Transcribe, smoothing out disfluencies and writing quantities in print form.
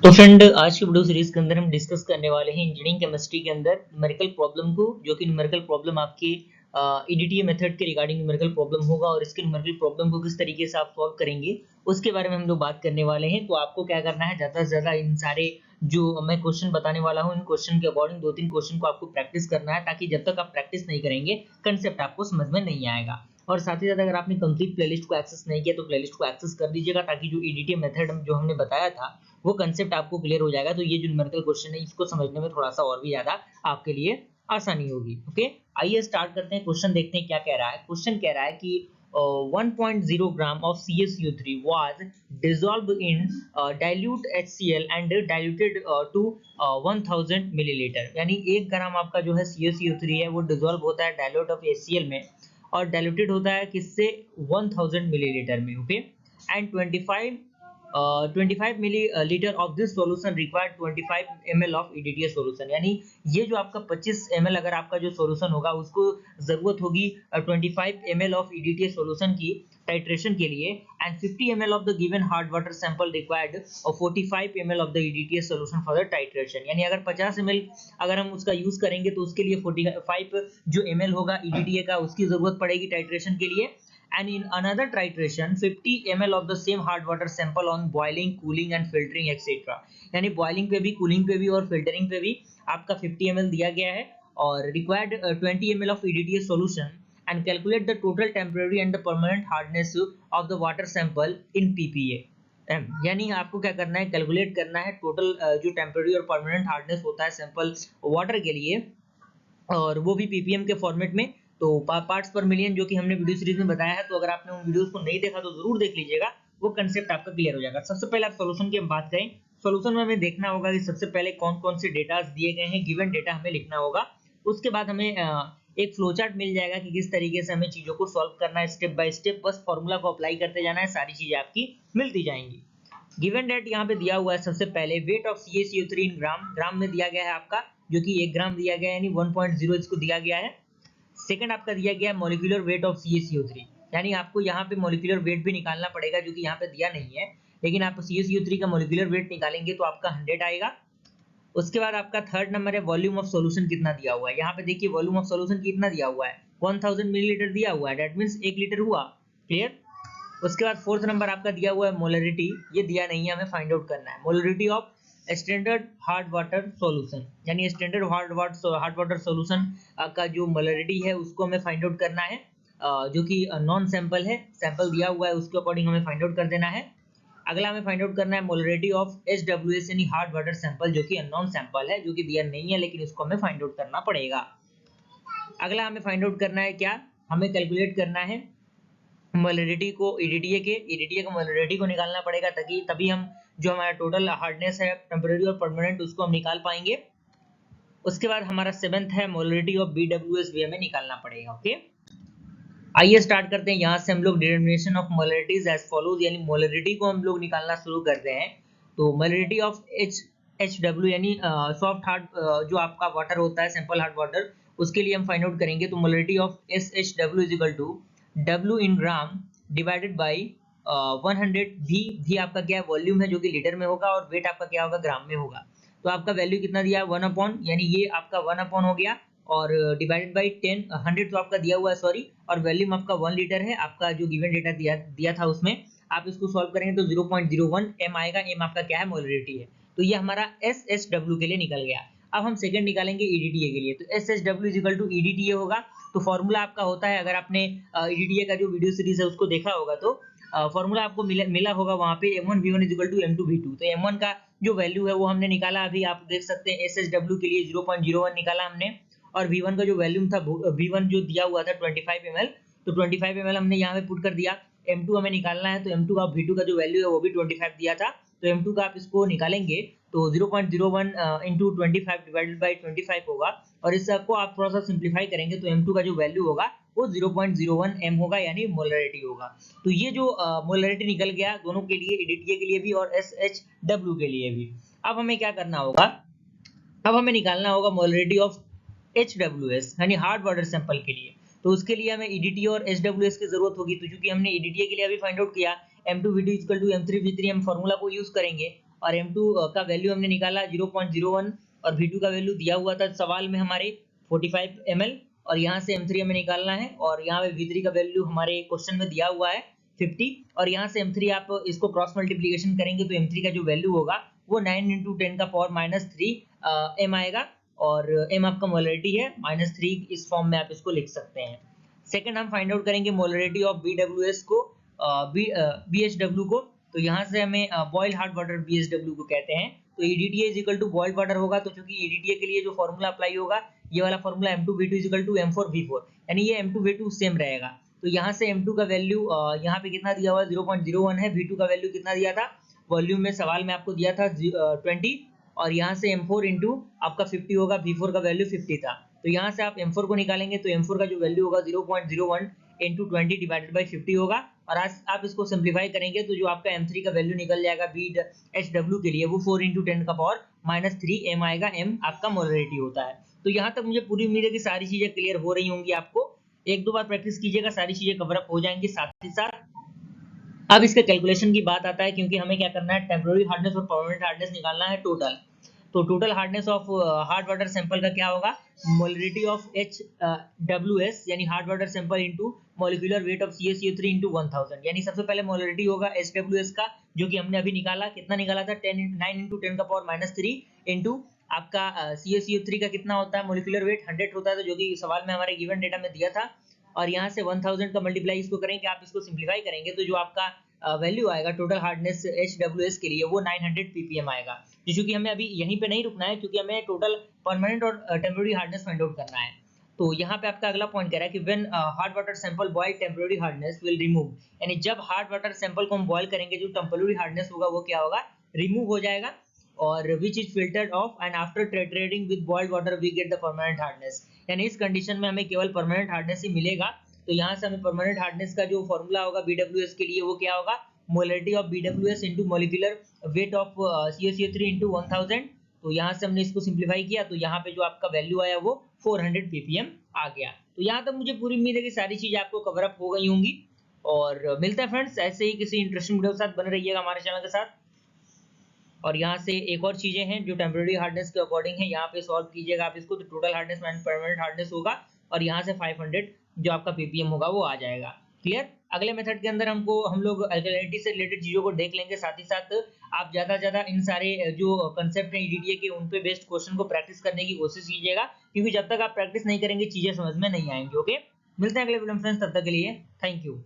तो फ्रेंड, आज की वीडियो सीरीज के अंदर हम डिस्कस करने वाले हैं इंजीनियरिंग केमिस्ट्री के अंदर न्यूमेरिकल प्रॉब्लम को, जो कि न्यूमेरिकल प्रॉब्लम आपके ईडीटीए मेथड के रिगार्डिंग न्यूमेरिकल प्रॉब्लम होगा और इसके न्यूमेरिकल प्रॉब्लम को किस तरीके से आप सॉल्व करेंगे उसके बारे में हम लोग बात करने वाले हैं। तो आपको क्या करना है, ज्यादा से ज्यादा इन सारे जो मैं क्वेश्चन बताने वाला हूँ इन क्वेश्चन के अकॉर्डिंग दो तीन क्वेश्चन को आपको प्रैक्टिस करना है, ताकि जब तक आप प्रैक्टिस नहीं करेंगे कंसेप्ट आपको समझ में नहीं आएगा। और साथ ही साथ अगर आपने कंप्लीट प्लेलिस्ट को एक्सेस नहीं किया तो प्लेलिस्ट को एक्सेस कर दीजिएगा, ताकि जो ईडीटीए मेथड जो हमने बताया था वो कंसेप्ट आपको क्लियर हो जाएगा। तो ये जो न्यूमेरिकल क्वेश्चन है इसको समझने में थोड़ा सा और भी ज्यादा आपके लिए आसानी होगी। ओके, आइए स्टार्ट करते हैं। क्वेश्चन देखते हैं क्या कह रहा है। क्वेश्चन कह रहा है कि 1.0 ग्राम of CaCO3 was dissolved in dilute HCl and diluted to 1000 millilitre. यानी 1 ग्राम आपका जो है CaCO3 है वो डिसॉल्व होता है डाइल्यूट ऑफ HCl में और डाइल्यूटेड होता है किससे, 1000 मिलीलीटर में। Okay, and 25 millilitre of this solution required 25 ml of EDTA solution. यानी ये जो आपका 25 ml अगर आपका जो सॉल्यूशन होगा उसको जरूरत होगी 25 ml ऑफ EDTA सॉल्यूशन की टाइट्रेशन के लिए, and 50 ml of the given hard water sample required और 45 ml of the EDTA solution for the titration. यानी अगर 50 ml अगर हम उसका यूज करेंगे तो उसके लिए 45 जो ml होगा EDTA का उसकी जरूरत पड़ेगी टाइट्रेशन के लिए। And in another titration 50 ml of the same hard water sample on boiling, cooling and filtering etc. यानी boiling पे भी, cooling पे भी और filtering पे भी आपका 50 ml दिया गया है और required 20 ml of EDTA solution and calculate the total temporary and the permanent hardness of the water sample in PPA। यानी आपको क्या करना है, कैलकुलेट करना है टोटल जो टेम्पररी और परमानेंट हार्डनेस होता है सैंपल वाटर के लिए, और वो भी पीपीएम के फॉर्मेट में। तो पार्ट्स पर मिलियन जो कि हमने वीडियो सीरीज में बताया है, तो अगर आपने उन वीडियोस को नहीं देखा तो जरूर देख लीजिएगा, वो कंसेप्ट आपका क्लियर हो जाएगा। सबसे पहले आप सॉल्यूशन की हम बात करें, सॉल्यूशन में हमें देखना होगा कि सबसे पहले कौन कौन से डेटा दिए गए हैं, गिवन डेटा हमें लिखना होगा। उसके बाद हमें एक फ्लो चार्ट मिल जाएगा कि किस तरीके से हमें चीजों को सॉल्व करना है स्टेप बाय स्टेप। बस फॉर्मूला को अप्लाई करते जाना है, सारी चीजें आपकी मिलती जाएंगी। गिवन डेट यहाँ पे दिया हुआ है। सबसे पहले वेट ऑफ CaCO3 इन ग्राम में दिया गया है आपका, जो कि 1 ग्राम दिया गया है, यानी 1.0 इसको दिया गया है। सेकंड आपका दिया गया मॉलिक्यूलर वेट ऑफ CaCO3, यानी आपको यहाँ पे मॉलिक्यूलर वेट भी निकालना पड़ेगा, जो कि यहाँ पे दिया नहीं है, लेकिन आप CaCO3 का मॉलिक्यूलर वेट निकालेंगे तो आपका 100 आएगा। उसके बाद आपका थर्ड नंबर है वॉल्यूम ऑफ सॉल्यूशन कितना दिया हुआ है। यहाँ पे देखिए वॉल्यूम ऑफ सॉल्यूशन कितना दिया हुआ है, 1000 मिलीलीटर दिया हुआ है, दैट मींस 1 लीटर हुआ। क्लियर। उसके बाद फोर्थ नंबर आपका दिया हुआ है मोलरिटी, ये दिया नहीं है, हमें फाइंड आउट करना है molarity of standard hard water solution. यानी स्टैंडर्ड हार्ड वाटर सॉल्यूशन का जो मोलरिटी है उसको हमें फाइंड आउट करना है, जो कि नॉन सैंपल है, सैंपल दिया हुआ है उसके अकॉर्डिंग हमें फाइंड आउट कर देना है। अगला हमें फाइंड आउट करना है मोलरिटी ऑफ HWS यानी हार्ड वाटर सैंपल, जो कि अननोन सैंपल है, जो कि दिया नहीं है, लेकिन इसको हमें फाइंड आउट करना पड़ेगा। अगला हमें फाइंड आउट करना है क्या, हमें कैलकुलेट करना है मोलरिटी को EDTA को मोलरिटी को निकालना पड़ेगा, ताकि तभी हम जो हमारा टोटल हार्डनेस है टेम्परेरी और परमानेंट उसको हम निकाल पाएंगे। उसके बाद हमारा सेवेंथ है मोलरिटी ऑफ BWS भी हमें निकालना पड़ेगा। ओके, आइए स्टार्ट करते हैं। यहाँ से हम लोग डिटरमिनेशन ऑफ मोलरिटीज एज फॉलोज, यानी मोलरिटी को हम लोग निकालना शुरू करते हैं। तो मोलरिटी ऑफ HW यानी सॉफ्ट हार्ड जो आपका वाटर होता है सिंपल हार्ड वाटर, उसके लिए हम फाइंड आउट करेंगे। तो molarity of SHW is equal to W in gram divided by 100 भी आपका क्या है, वॉल्यूम है जो कि लीटर में होगा, और वेट आपका क्या होगा, ग्राम में होगा। तो आपका वैल्यू कितना दिया, 1 अपॉन, यानी ये आपका 1 अपॉन हो गया, और डिवाइडेड बाई 10 100 तो आपका दिया हुआ है सॉरी, और वॉल्यूम आपका 1 लीटर है, आपका जो गिवन डेटा दिया था उसमें। आप इसको सॉल्व करेंगे तो 0.01 m आएगा। m आपका क्या है, मोलरिटी है। तो ये हमारा SHW के लिए निकल गया। अब हम सेकंड निकालेंगे EDTA के लिए। तो SHW is equal to EDTA होगा। तो फॉर्मूला आपका होता है, अगर आपने EDTA का जो वीडियो सीरीज है उसको देखा होगा तो फॉर्मूला आपको मिला होगा वहां पे, M1V1 is equal to M2V2। तो M1 का जो वैल्यू है वो हमने निकाला, अभी आप देख सकते हैं SHW के लिए 0.01 निकाला हमने, और V1 का जो वैल्यूम था, V1 जो दिया हुआ था 25 ml, तो 25 ml हमने यहाँ पे पुट कर दिया। M2 हमें निकालना है, तो M2 का V2 का जो वैल्यू है वो भी 25 दिया था, तो M2 का आप इसको निकालेंगे तो 0.01 इंटू 25 डिवाइडेड बाई 25 होगा, और इसको आप थोड़ा सा सिंप्लीफाई करेंगे तो M2 का जो वैल्यू होगा वो 0.01 m होगा, यानी मोलरिटी होगा। तो ये जो मोलरिटी निकल गया दोनों के लिए, EDTA के लिए भी और SHW के लिए भी। अब हमें क्या करना होगा, अब हमें निकालना होगा मोलरिटी ऑफ HWS यानी हार्ड वाटर सैंपल के लिए। तो उसके लिए हमें EDTA और HWS की जरूरत होगी। तो चूंकि हमने EDTA के लिए अभी फाइंड आउट किया M2V2 इक्वल टू M3V3, हम फॉर्मूला को यूज करेंगे, और M2 का वैल्यू हमने निकाला 0.01 और V2 का वैल्यू दिया हुआ था सवाल में हमारे 45 ml और यहाँ से M3 हमें निकालना है और यहाँ पे V3 का वैल्यू हमारे क्वेश्चन में दिया हुआ है 50 और यहाँ से M3 आप इसको क्रॉस मल्टीप्लिकेशन करेंगे तो M3 का जो वैल्यू होगा वो 9 × 10 का पावर -3 m आएगा और m आपका मोलरिटी है -3 इस फॉर्म में आप इसको लिख सकते हैं। सेकंड हम फाइंड आउट करेंगे मोलरिटी ऑफ BWS को BHW को, तो यहाँ से हमें बॉइल्ड हार्ड वाटर BHW को कहते हैं। तो EDTA is equal to boiled water होगा, तो चूंकि EDTA के लिए जो फॉर्मूला अप्लाई होगा ये वाला formula M2V2 is equal to M4V4, यानी ये M2V2 सेम रहेगा। तो यहाँ से M2 का वैल्यू यहाँ पे कितना दिया हुआ है 0.01 है, V2 का वैल्यू कितना दिया था वॉल्यूम में सवाल में आपको दिया था 20 और यहाँ से M4 इंटू आपका 50 होगा, V4 का वैल्यू 50 था। तो यहाँ से आप M4 को निकालेंगे तो M4 का जो वैल्यू होगा 0.01 इंटू 20 डिवाइडेड बाई 50 होगा और आज आप इसको सिंप्लीफाई करेंगे तो जो आपका M3 का वैल्यू निकल जाएगा BHW के लिए वो 4 × 10 का पावर -3 m आएगा, m आपका मोलरिटी होता है। तो यहाँ तक मुझे पूरी उम्मीद है कि सारी चीजें क्लियर हो रही होंगी आपको। एक दो बार प्रैक्टिस कीजिएगा, सारी चीजें कवर अप हो जाएंगी साथ ही साथ। अब इसके कैलकुलेशन की बात आता है क्योंकि हमें क्या करना है टेम्पररी हार्डनेस और परमानेंट हार्डनेस निकालना है टोटल। तो total hardness of hard water sample का क्या होगा मोलरिटी ऑफ HWS यानी hard water sample into molecular weight of CaCO3 into 1000, यानी सबसे पहले मोलरिटी होगा HWS का जो कि हमने अभी निकाला, कितना निकाला था 9 × 10 का पावर -3 इनटू आपका CaCO3 का कितना होता है मॉलिक्यूलर वेट 100 होता है, तो जो कि सवाल में हमारे गिवन डेटा में दिया था और यहाँ से 1000 का मल्टीप्लाई इसको करेंगे, आप इसको सिंप्लीफाई करेंगे तो जो आपका वैल्यू आएगा टोटल हार्डनेस HWS के लिए वो 900 ppm आएगा। क्योंकि हमें अभी यहीं पे नहीं रुकना है क्योंकि हमें टोटल परमानेंट और टेम्पररी हार्डनेस फाइंड आउट करना है। तो यहाँ पे आपका अगला पॉइंट कह रहा है कि when hard water sample boil temporary hardness will remove, यानी जब हार्ड वाटर सैंपल को हम बॉयल करेंगे जो टेम्पररी हार्डनेस होगा वो क्या होगा रिमूव हो जाएगा और which is filtered off and after titrating with boiled water we get the permanent hardness, यानी इस कंडीशन में हमें केवल परमानेंट हार्डनेस ही मिलेगा। तो यहाँ से हमें परमानेंट हार्डनेस का जो फॉर्मूला होगा BWS के लिए वो क्या होगा molarity of BWS into molecular weight of CaCO3 into 1000। तो यहाँ से हमने इसको सिंप्लीफाई किया तो यहाँ पे जो आपका वैल्यू आया वो 400 ppm आ गया। तो यहाँ तक मुझे पूरी उम्मीद है कि सारी चीजें आपको कवर अप हो गई होंगी और मिलता है फ्रेंड्स ऐसे ही किसी इंटरेस्टिंग वीडियो के साथ बने रहिएगा हमारे चैनल के साथ। और यहाँ से एक और चीजें हैं जो टेम्पररी हार्डनेस के अकॉर्डिंग है, यहाँ पे सॉल्व कीजिएगा आप इसको तो total hardness minus permanent hardness होगा और यहाँ से 500 जो आपका ppm होगा वो आ जाएगा। क्लियर। अगले मेथड के अंदर हम लोग अल्कलिनिटी से रिलेटेड चीजों को देख लेंगे, साथ ही साथ आप ज्यादा इन सारे जो कंसेप्ट हैं EDTA के उन पे बेस्ड क्वेश्चन को प्रैक्टिस करने की कोशिश कीजिएगा क्योंकि जब तक आप प्रैक्टिस नहीं करेंगे चीजें समझ में नहीं आएंगी। ओके, मिलते हैं अगले वीडियो में फ्रेंड्स, तब तक के लिए थैंक यू।